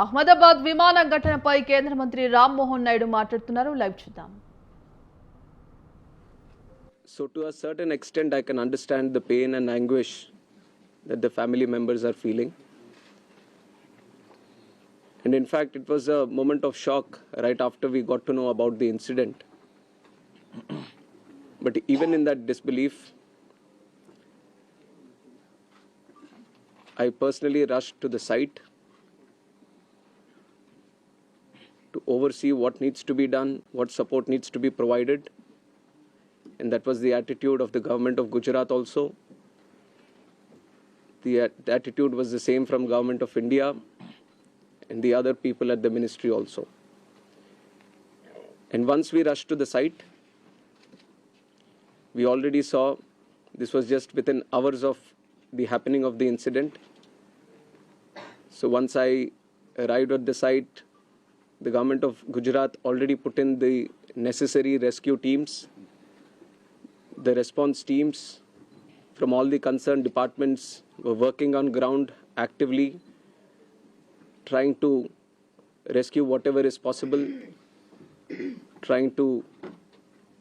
అహ్మదాబాద్ విమాన ఘటనపై కేంద్ర మంత్రి రామ్మోహన్ నాయుడు మాట్లాడుతున్నారు. లైవ్ చూద్దాం. So to a certain extent, I can understand the pain and anguish that the family members are feeling. And in fact, it was a moment of shock right after we got to know about the incident. But even in that disbelief, I personally rushed to the site to oversee what needs to be done, what support needs to be provided. And that was the attitude of the government of Gujarat also. The attitude was the same from government of India and the other people at the ministry also. And once we rushed to the site, we already saw this was just within hours of the happening of the incident. So once I arrived at the site, the government of Gujarat already put in the necessary rescue teams. The response teams from all the concerned departments were working on ground actively, trying to rescue whatever is possible, trying to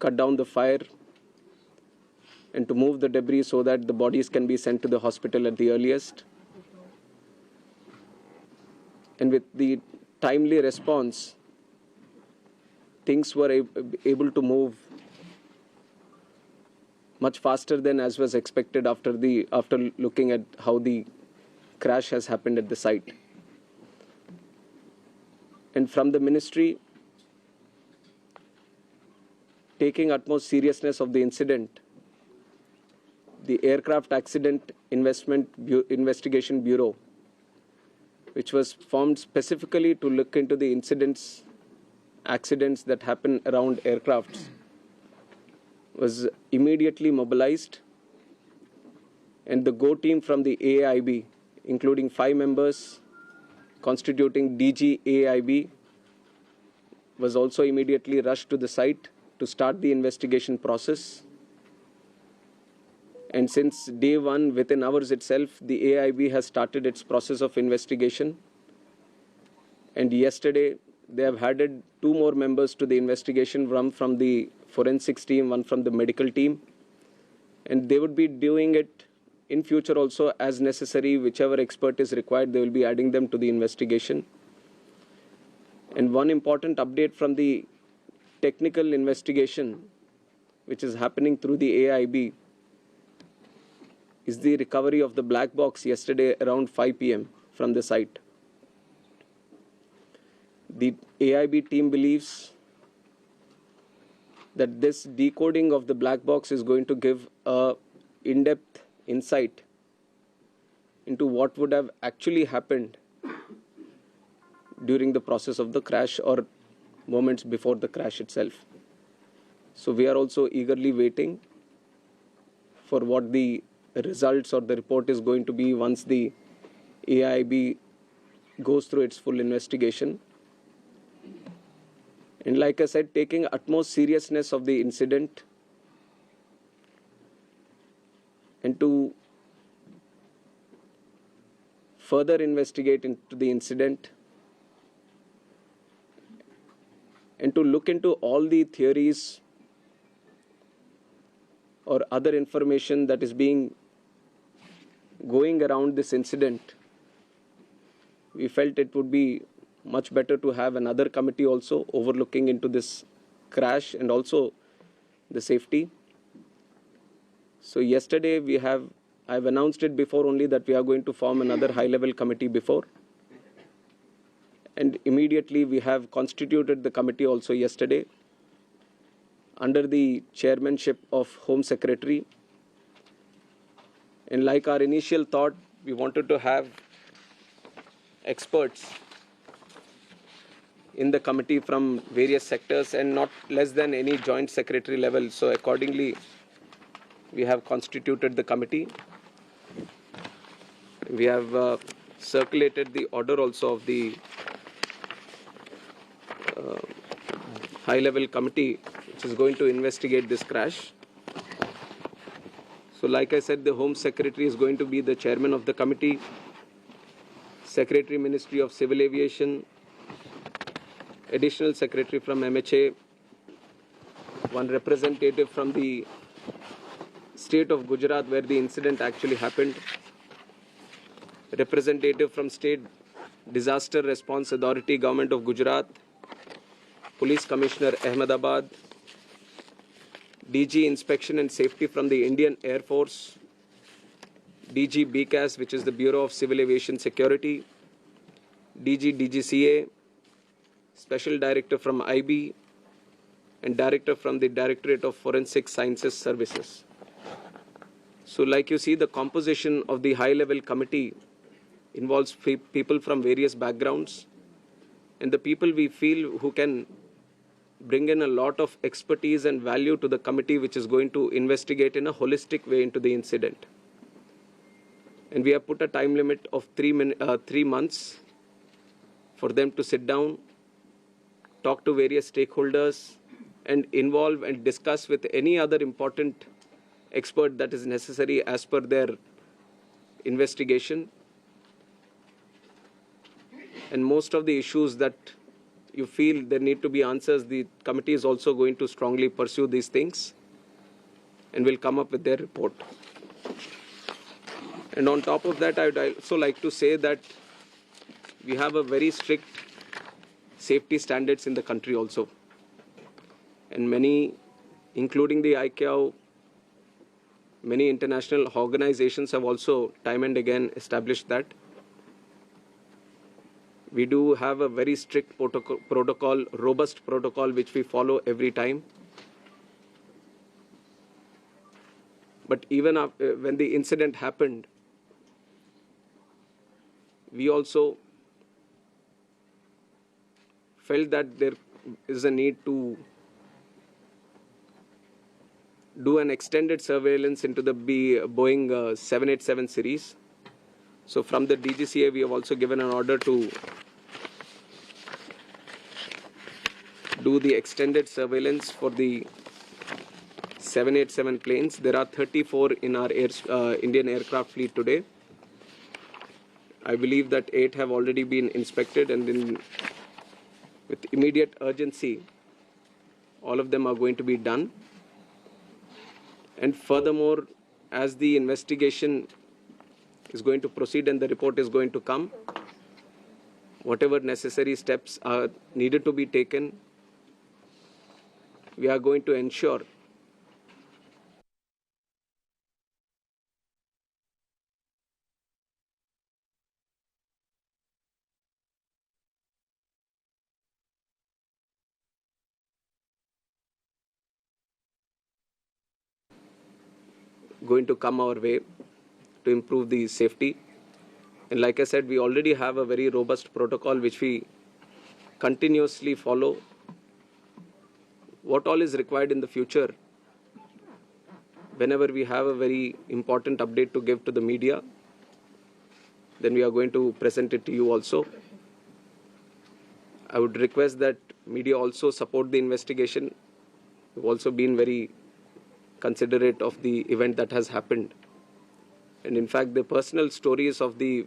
cut down the fire and to move the debris so that the bodies can be sent to the hospital at the earliest. And with the timely response, things were able to move much faster than as was expected after looking at how the crash has happened at the site. And from the ministry, taking utmost seriousness of the incident, the Aircraft Accident Investigation Bureau, which was formed specifically to look into the accidents that happen around aircrafts, was immediately mobilized, and the GO team from the AIB, including 5 members constituting DG AIB, was also immediately rushed to the site to start the investigation process. And since day one, within hours itself, the AIB has started its process of investigation. And yesterday, they have added 2 more members to the investigation, one from the forensics team, one from the medical team. And they would be doing it in future also as necessary. Whichever expert is required, they will be adding them to the investigation. And one important update from the technical investigation, which is happening through the AIB, is the recovery of the black box yesterday around 5 p.m. from the site. The AIB team believes that this decoding of the black box is going to give a in-depth insight into what would have actually happened during the process of the crash or moments before the crash itself. So we are also eagerly waiting for what the results or the report is going to be once the AIB goes through its full investigation. And like I said, taking utmost seriousness of the incident and to further investigate into the incident and to look into all the theories or other information that is going around this incident, we felt it would be much better to have another committee also overlooking into this crash and also the safety. So yesterday I've announced it before only that we are going to form another high-level committee before. And immediately we have constituted the committee also yesterday under the chairmanship of Home Secretary. And like our initial thought, we wanted to have experts in the committee from various sectors and not less than any joint secretary level. So accordingly, we have constituted the committee. We have circulated the order also of the high-level committee which is going to investigate this crash. So like I said, the Home Secretary is going to be the chairman of the committee. Secretary Ministry of Civil Aviation, Additional Secretary from MHA, one representative from the state of Gujarat where the incident actually happened, representative from State Disaster Response Authority, Government of Gujarat, Police Commissioner Ahmedabad, DG Inspection and Safety from the Indian Air Force, DG BCAS, which is the Bureau of Civil Aviation Security, DG DGCA, Special Director from IB, and Director from the Directorate of Forensic Sciences Services. So like you see, the composition of the high-level committee involves people from various backgrounds, and the people we feel who can bring in a lot of expertise and value to the committee, which is going to investigate in a holistic way into the incident. And we have put a time limit of 3 months for them to sit down, talk to various stakeholders, and involve and discuss with any other important expert that is necessary as per their investigation. And most of the issues that you feel there need to be answers, the committee is also going to strongly pursue these things and will come up with their report. And on top of that, I would also like to say that we have a very strict safety standards in the country also. And many, including the ICAO, many international organizations have also time and again established that. We do have a very strict protocol, robust protocol, which we follow every time. But even after, when the incident happened, we also felt that there is a need to do an extended surveillance into the Boeing 787 series. So from the DGCA, we have also given an order to do the extended surveillance for the 787 planes. There are 34 in our Indian aircraft fleet today. I believe that 8 have already been inspected, and then with immediate urgency, all of them are going to be done. And furthermore, as the investigation is going to proceed and the report is going to come, whatever necessary steps are needed to be taken, we are going to ensure going to come our way to improve the safety. And like I said, we already have a very robust protocol which we continuously follow. What all is required in the future, whenever we have a very important update to give to the media, then we are going to present it to you also. I would request that media also support the investigation. We've also been very considerate of the event that has happened. And in fact, the personal stories of the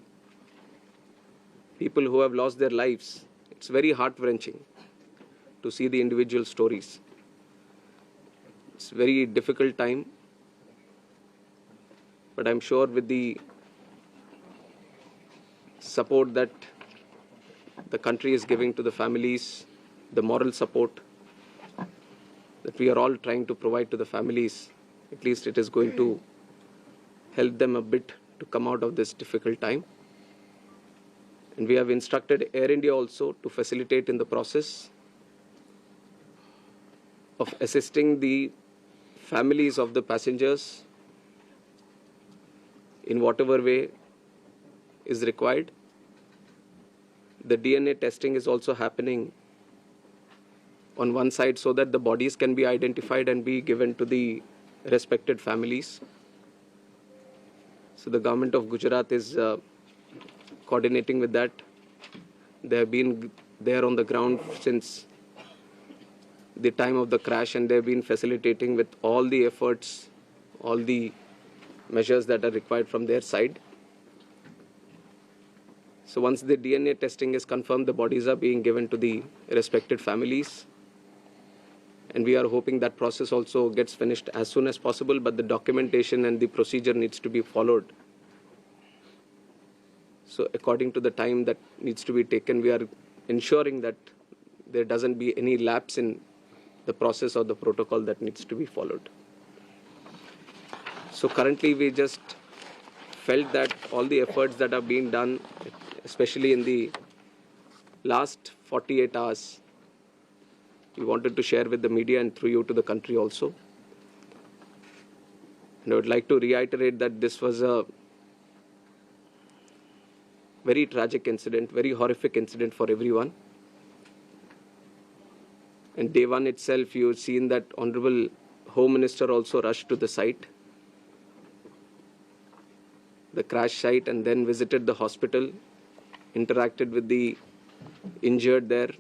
people who have lost their lives, it's very heart-wrenching to see the individual stories. It's a very difficult time, but I'm sure with the support that the country is giving to the families, the moral support that we are all trying to provide to the families, at least it is going to help them a bit to come out of this difficult time. And we have instructed Air India also to facilitate in the process of assisting the families of the passengers in whatever way is required. The DNA testing is also happening on one side so that the bodies can be identified and be given to the respected families. So the government of Gujarat is coordinating with that. They have been there on the ground since the time of the crash, and they have been facilitating with all the efforts, all the measures that are required from their side. So once the DNA testing is confirmed, the bodies are being given to the respected families. And we are hoping that process also gets finished as soon as possible, but the documentation and the procedure needs to be followed. So according to the time that needs to be taken, we are ensuring that there doesn't be any lapse in the process or the protocol that needs to be followed. So currently we just felt that all the efforts that are being done, especially in the last 48 hours, we wanted to share with the media and through you to the country also. And I would like to reiterate that this was a very tragic incident, very horrific incident for everyone. And day one itself, you've seen that Honorable Home Minister also rushed to the site, the crash site, and then visited the hospital, interacted with the injured there,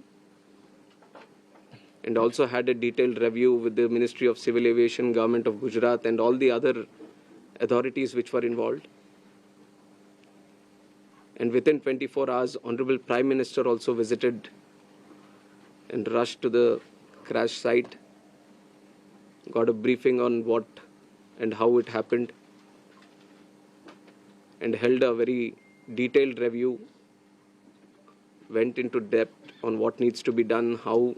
and also had a detailed review with the Ministry of Civil Aviation, Government of Gujarat, and all the other authorities which were involved. And within 24 hours, Honorable Prime Minister also visited and rushed to the crash site, got a briefing on what and how it happened, and held a very detailed review, went into depth on what needs to be done, how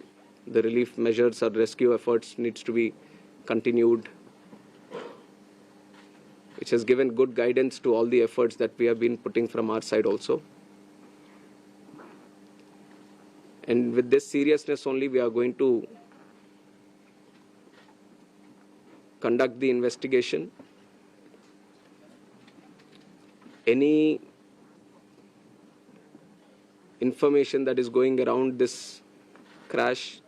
the relief measures or rescue efforts needs to be continued, which has given good guidance to all the efforts that we have been putting from our side also. And with this seriousness only, we are going to conduct the investigation. Any information that is going around this crash,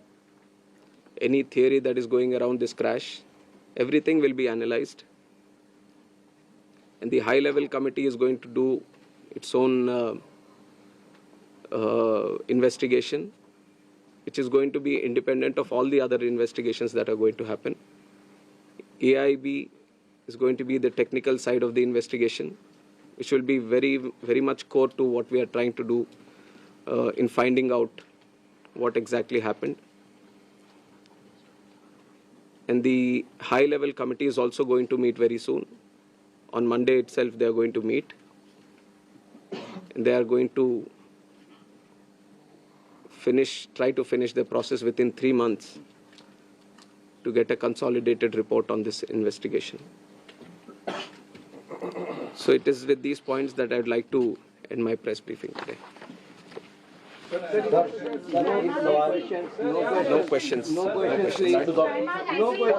any theory that is going around this crash, everything will be analyzed. And the high-level committee is going to do its own investigation, which is going to be independent of all the other investigations that are going to happen. AIB is going to be the technical side of the investigation, which will be very, very much core to what we are trying to do in finding out what exactly happened. And the high-level committee is also going to meet very soon. On Monday itself, they are going to meet. And they are going to try to finish the process within 3 months to get a consolidated report on this investigation. So it is with these points that I would like to end my press briefing today. No questions.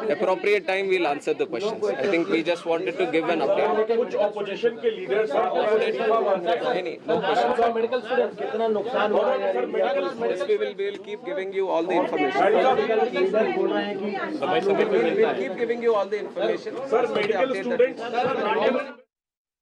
Appropriate time we'll answer the questions. I think we just wanted to give an update. कुछ opposition के leaders No questions. Medical student कितना नुकसान हुआ है Yes, we will keep giving you all the information. बोल रहे हैं कि We'll keep giving you all the information. Sir medical students